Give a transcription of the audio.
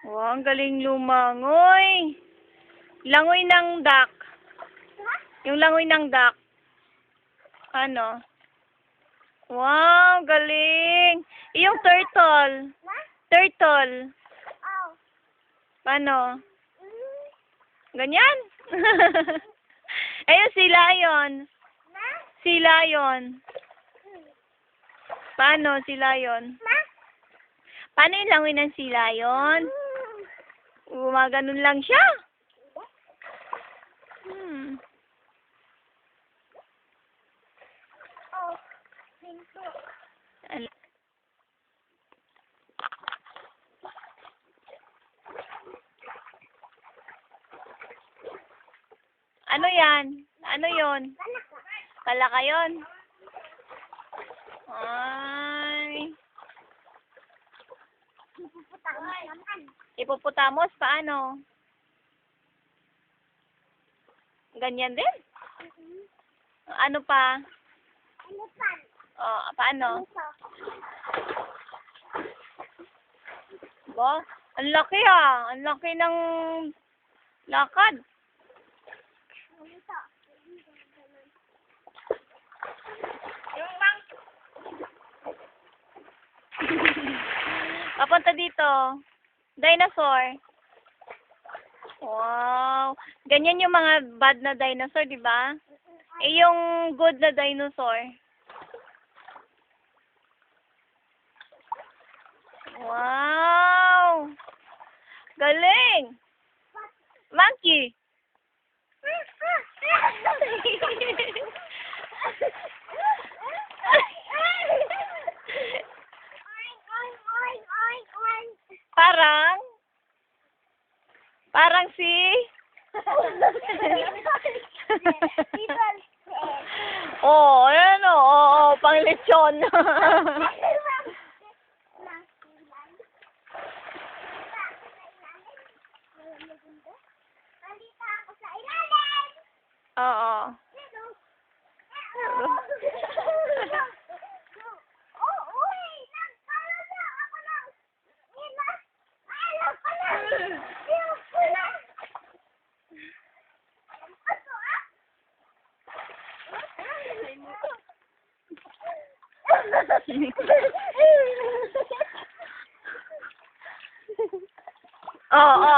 Wow, ang galing lumangoy. Langoy ng duck. Yung langoy ng duck. Ano? Wow, galing. Yung turtle. Turtle. Paano? Ganyan? Ayun, si lion. Si lion. Paano si lion? Paano yung langoy ng si lion? Gumaganon lang siya. Ano yan? Ano yon? Palaka yun? Ay. Hippopotamus, paano? Ganyan din? Ano pa? Oh, paano? Ba? Ang laki ah. Ang laki ng lakad. Papunta dito. Dinosaur. Wow. Ganyan yung mga bad na dinosaur, di ba? Eh, yung good na dinosaur. Wow. Galing. Monkey. Parang si oh, ayan o. Oo, pang lechon. Oo. Oo.